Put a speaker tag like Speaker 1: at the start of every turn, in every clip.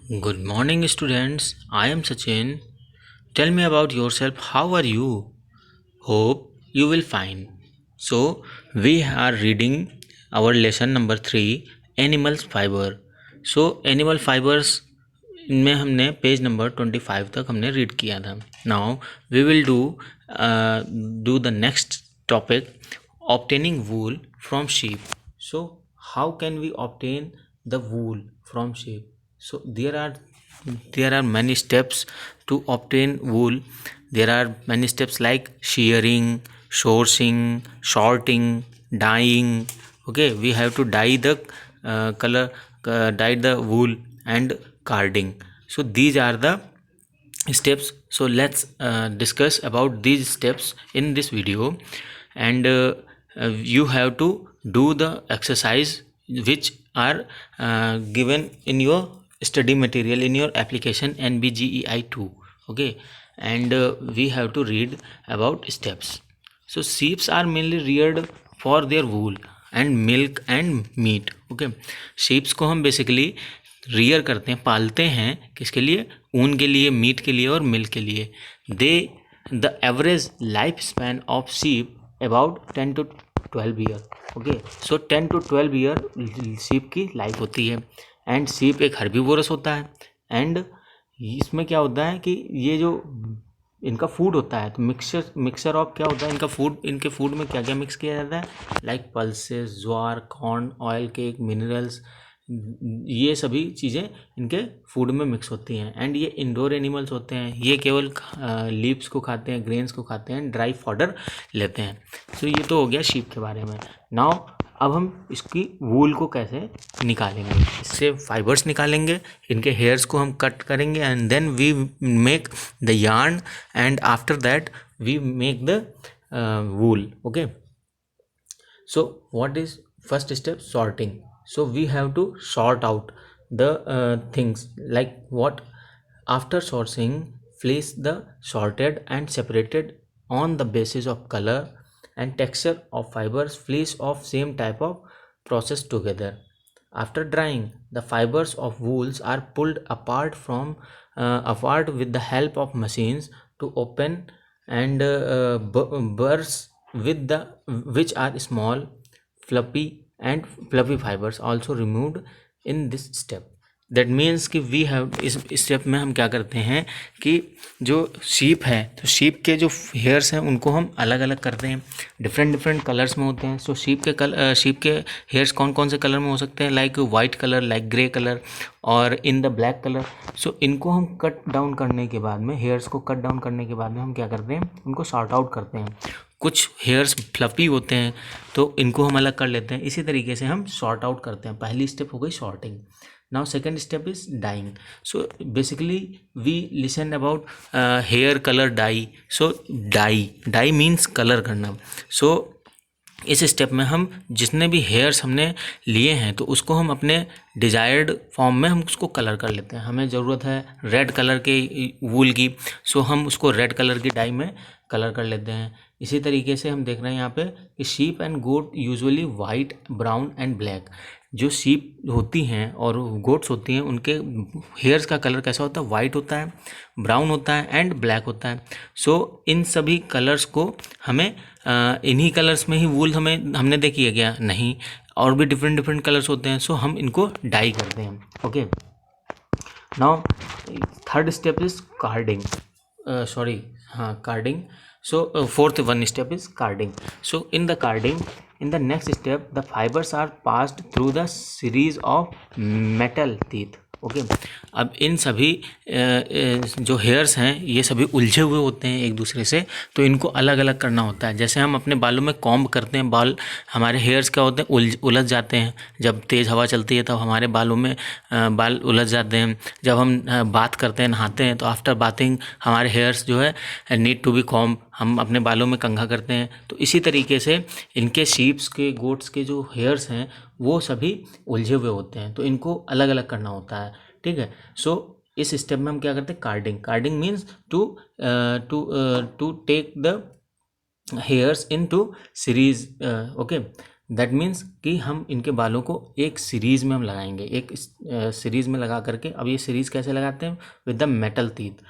Speaker 1: Good morning, students. I am Sachin. Tell me about yourself. How are you? Hope you will fine. So, we are reading our lesson number 3, Animal Fiber. So, Animal Fibers में हमने page number 25 तक हमने read किया था. Now, we will do the next topic, obtaining wool from sheep. So, how can we obtain the wool from sheep? So there are many steps to obtain wool. There are many steps like shearing, sourcing, sorting, dyeing. Okay, we have to dye the dye the wool and carding. So these are the steps. So let's discuss about these steps in this video, and you have to do the exercise which are given in your study material in your application NBGEI 2. Okay, and we have to read about steps. So sheep are mainly reared for their wool and milk and meat. Okay, sheep को हम basically rear करते हैं, पालते हैं किसके लिए? ऊन के लिए, मीट के लिए और मिल्क के लिए. The average life span of sheep about 10 to 12 year. Okay, so 10 to 12 year sheep की लाइफ होती है. एंड शीप एक हर्बीवोरस होता है. एंड इसमें क्या होता है कि ये जो इनका फूड होता है, तो मिक्सचर ऑफ क्या होता है इनका फूड. इनके फूड में क्या क्या मिक्स किया जाता है? लाइक पल्सेस, ज्वार, कॉर्न, ऑयल केक, मिनरल्स, ये सभी चीज़ें इनके फूड में मिक्स होती हैं. एंड ये इंडोर एनिमल्स होते हैं. ये केवल लीव्स को खाते हैं, ग्रेन्स को खाते हैं, ड्राई फॉडर लेते हैं. तो ये तो हो गया शीप के बारे में. नाउ अब हम इसकी वूल को कैसे निकालेंगे? इससे फाइबर्स निकालेंगे, इनके हेयर्स को हम कट करेंगे, and then we make the yarn, and after that we make the wool. Okay, so what is first step? Sorting. So we have to sort out the things like what? After sorting, place the sorted and separated on the basis of color and texture of fibers. Fleece of same type of process together. After drying, the fibers of wools are pulled apart with the help of machines to open and burrs with the which are small, fluffy fibers also removed in this step. That means कि we have इस step में हम क्या करते हैं कि जो sheep है, तो शीप के जो हेयर्स हैं उनको हम अलग अलग करते हैं. डिफरेंट कलर्स में होते हैं. सो शीप के हेयर्स कौन कौन से कलर में हो सकते हैं? Like white colour, like grey colour और इन द ब्लैक कलर. सो इनको हम कट डाउन करने के बाद में, हेयर्स को कट डाउन करने के बाद में हम क्या करते हैं? उनको सॉर्ट आउट करते हैं. कुछ हेयर्स फ्लफी होते हैं तो इनको हम अलग कर लेते हैं. इसी तरीके से हम सॉर्ट आउट करते हैं. पहली स्टेप हो गई sorting. Now second step is dyeing. So basically we listen about hair colour dye. So dye means colour करना. सो इस स्टेप में हम जितने भी हेयर्स हमने लिए हैं तो उसको हम अपने डिजायर्ड फॉर्म में हम उसको कलर कर लेते हैं. हमें ज़रूरत है रेड कलर के वूल की, सो हम उसको रेड कलर की डाई में कलर कर लेते हैं. इसी तरीके से हम देख रहे हैं यहाँ पे कि sheep and goat usually white, brown and black. जो शीप होती हैं और गोट्स होती हैं उनके हेयर्स का कलर कैसा होता है? वाइट होता है, ब्राउन होता है एंड ब्लैक होता है. सो इन सभी कलर्स को हमें इन्हीं कलर्स में ही वूल हमने देखी है क्या? नहीं, और भी डिफरेंट कलर्स होते हैं. सो हम इनको डाई करते हैं. Okay, now third step is carding. Carding. So fourth one step is carding. So in the carding, in the next step, the fibers are passed through the series of metal teeth. Okay, अब इन सभी जो hairs हैं ये सभी उलझे हुए होते हैं एक दूसरे से, तो इनको अलग अलग करना होता है. जैसे हम अपने बालों में कॉम्ब करते हैं, बाल हमारे हेयर्स क्या होते हैं? उलझ जाते हैं. जब तेज़ हवा चलती है तब हमारे बालों में बाल उलझ जाते हैं. जब हम बात करते हैं, नहाते हैं, तो आफ्टर बाथिंग हमारे हेयर्स जो है नीड टू बी कॉम्ब. हम अपने बालों में कंघा करते हैं. तो इसी तरीके से इनके शीप्स के, गोट्स के जो हेयर्स हैं वो सभी उलझे हुए होते हैं, तो इनको अलग अलग करना होता है. ठीक है. सो इस स्टेप में हम क्या करते हैं? Carding means to take the hairs into series. Okay, that means कि हम इनके बालों को एक सीरीज़ में हम लगाएंगे, एक सीरीज़ में लगा करके। अब ये सीरीज़ कैसे लगाते हैं? With the metal teeth.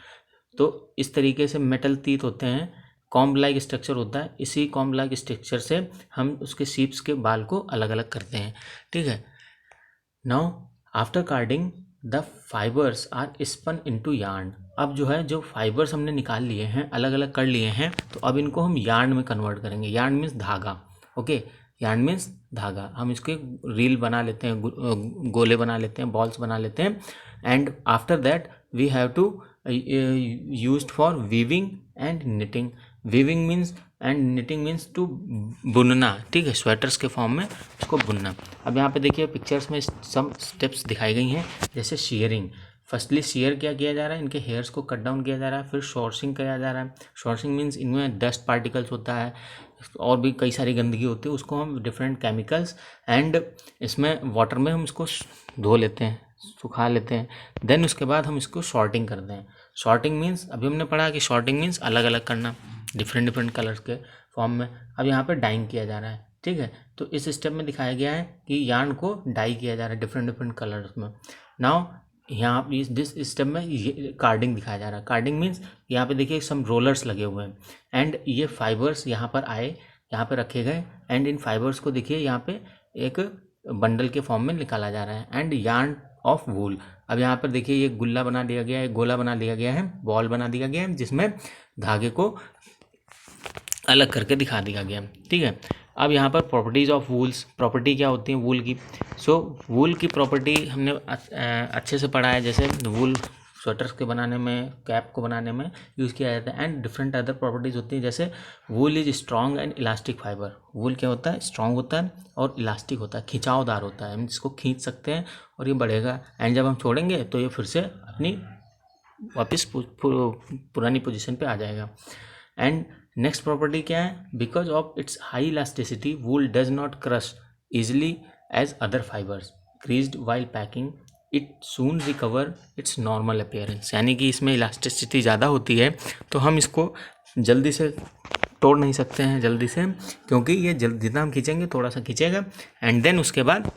Speaker 1: तो इस तरीके से मेटल टीथ होते हैं, कॉम्ब लाइक स्ट्रक्चर होता है, इसी कॉम्ब लाइक स्ट्रक्चर से हम उसके शीप्स के बाल को अलग अलग करते हैं, ठीक है। Now after carding the fibres are spun into yarn. अब जो है, जो फाइबर्स हमने निकाल लिए हैं, अलग अलग कर लिए हैं, तो अब इनको हम यार्न में कन्वर्ट करेंगे। यार्न मीन्स धागा, ओके, यार्न मीन्स धागा। हम इसके रील बना लेते हैं, गोले बना लेते हैं, बॉल्स बना लेते हैं, and after that we have to used for weaving and knitting. Weaving means and knitting means to बुनना, ठीक है, स्वेटर्स के फॉर्म में उसको बुनना। अब यहाँ पे देखिए पिक्चर्स में सम स्टेप्स दिखाई गई हैं, जैसे शेयरिंग। फर्स्टली शेयर क्या किया जा रहा है, इनके हेयर्स को कट डाउन किया जा रहा है। फिर शॉर्सिंग किया जा रहा है। शॉर्सिंग मीन्स इनमें डस्ट पार्टिकल्स होता है और भी कई सारी गंदगी होती है, उसको हम डिफरेंट केमिकल्स एंड इसमें वाटर में हम इसको धो लेते हैं, सुखा लेते हैं। देन उसके बाद हम इसको शॉर्टिंग करते हैं। शॉर्टिंग मीन्स अभी हमने पढ़ा कि शॉर्टिंग मीन्स अलग अलग करना, डिफरेंट डिफरेंट कलर्स के फॉर्म में। अब यहाँ पे डाइंग किया जा रहा है, ठीक है। तो इस स्टेप में दिखाया गया है कि यार्न को डाई किया जा रहा है डिफरेंट डिफरेंट कलर्स में। नाउ यहाँ दिस स्टेप में ये कार्डिंग दिखाया जा रहा है। कार्डिंग मीन्स यहाँ पे देखिए सम रोलर्स लगे हुए हैं एंड ये फाइबर्स यहाँ पर आए, यहाँ पे रखे गए, एंड इन फाइबर्स को देखिए यहाँ पे एक बंडल के फॉर्म में निकाला जा रहा है। And yarn of wool. अब यहाँ पर देखिए ये गुल्ला बना दिया गया है, गोला बना दिया गया है, बॉल बना दिया गया है, जिसमें धागे को अलग करके दिखा दिया गया, ठीक है। अब यहाँ पर प्रॉपर्टीज़ ऑफ वूल्स। प्रॉपर्टी क्या होती है वूल की? सो वूल की प्रॉपर्टी हमने अच्छे से पढ़ा है, जैसे वूल स्वेटर्स के बनाने में, कैप को बनाने में यूज़ किया जाता है। एंड डिफरेंट अदर प्रॉपर्टीज़ होती है, जैसे wool is strong and elastic fibre. Wool क्या होता है? स्ट्रॉन्ग होता है और इलास्टिक होता है, खिंचावदार होता है। हम इसको खींच सकते हैं और ये बढ़ेगा, एंड जब हम छोड़ेंगे तो ये फिर से अपनी वापस पुरानी पोजीशन पे आ जाएगा। एंड नेक्स्ट प्रॉपर्टी क्या है? Because of its high elasticity wool does not crush easily as other fibres. Creased while packing it soon recover its normal appearance. यानी कि इसमें इलास्टिसिटी ज़्यादा होती है, तो हम इसको जल्दी से तोड़ नहीं सकते हैं जल्दी से, क्योंकि ये जितना हम खींचेंगे थोड़ा सा खींचेगा, एंड देन उसके बाद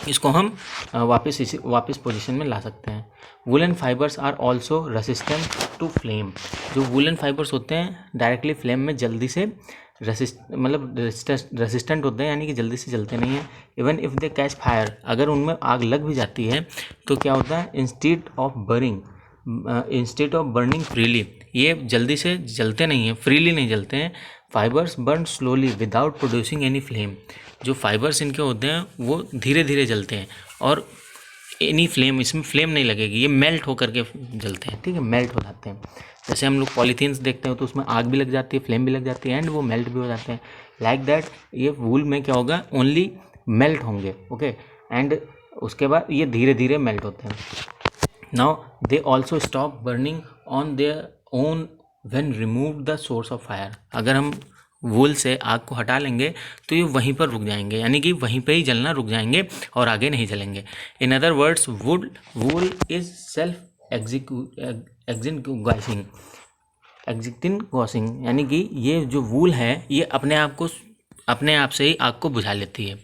Speaker 1: इसको हम वापस पोजीशन में ला सकते हैं। Woollen fibres are also resistant to flame. जो वुलन फाइबर्स होते हैं डायरेक्टली फ्लेम में जल्दी से रेसिस्टेंट होते हैं, यानी कि जल्दी से जलते नहीं हैं। Even if they catch fire, अगर उनमें आग लग भी जाती है तो क्या होता है? इंस्टेड ऑफ बर्निंग फ्रीली, ये जल्दी से जलते नहीं हैं, फ्रीली नहीं जलते हैं। Fibres burn slowly without producing any flame. जो फाइबर्स इनके होते हैं वो धीरे धीरे जलते हैं और एनी फ्लेम, इसमें फ्लेम नहीं लगेगी, ये मेल्ट होकर के जलते हैं, ठीक है, मेल्ट हो जाते हैं। जैसे हम लोग पॉलीथीन्स देखते हैं तो उसमें आग भी लग जाती है, फ्लेम भी लग जाती है, एंड वो मेल्ट भी हो जाते हैं। लाइक दैट ये वूल में क्या होगा? ओनली मेल्ट होंगे, ओके, एंड उसके बाद ये धीरे धीरे मेल्ट होते हैं। Now they also stop burning on their own when remove the source of fire. अगर हम वूल से आग को हटा लेंगे तो ये वहीं पर रुक जाएंगे, यानी कि वहीं पे ही जलना रुक जाएंगे और आगे नहीं जलेंगे। In other words wool is self exiting, यानी कि ये जो वूल है ये अपने आप से ही आग को बुझा लेती है।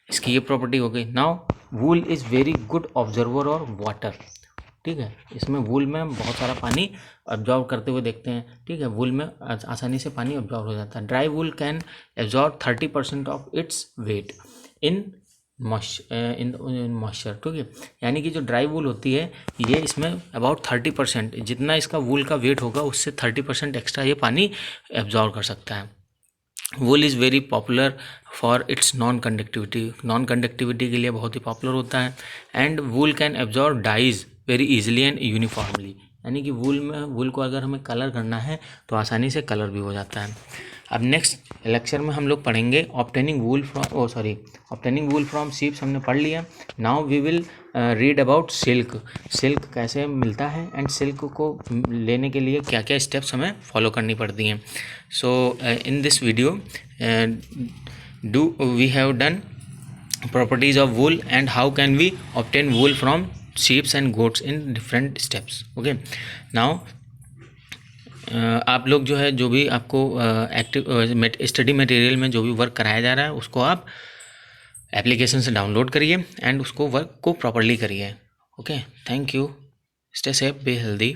Speaker 1: इसकी ये प्रॉपर्टी हो गई। Now wool is very good observer और वाटर, ठीक है। इसमें वूल में बहुत सारा पानी ऑब्जॉर्व करते हुए देखते हैं, ठीक है। वूल में आसानी से पानी ऑब्जॉर्व हो जाता है। Dry wool can absorb 30% of its weight in moisture, ठीक है। यानी कि जो ड्राई वूल होती है ये इसमें अबाउट 30%, जितना इसका वूल का वेट होगा उससे 30% एक्स्ट्रा ये पानी एब्जॉर्व कर सकता है। Wool is very popular for its non conductivity के लिए बहुत ही पॉपुलर होता है। And wool can absorb dyes very easily and uniformly, यानी कि वूल को अगर हमें कलर करना है तो आसानी से कलर भी हो जाता है। अब नेक्स्ट लेक्चर में हम लोग पढ़ेंगे ऑब्टेनिंग वूल फ्रॉम शीप्स, हमने पढ़ लिया। Now we will read about silk कैसे मिलता है, एंड सिल्क को लेने के लिए क्या क्या स्टेप्स हमें फॉलो करनी पड़ती हैं। So in this video we have done properties of wool and how can we obtain wool from sheep and goats in different steps. Okay, now आप लोग जो है जो भी आपको एक्टिव स्टडी मटेरियल में जो भी वर्क कराया जा रहा है उसको आप एप्लीकेशन से डाउनलोड करिए एंड उसको वर्क को प्रॉपरली करिए। Okay, thank you, stay safe, be healthy.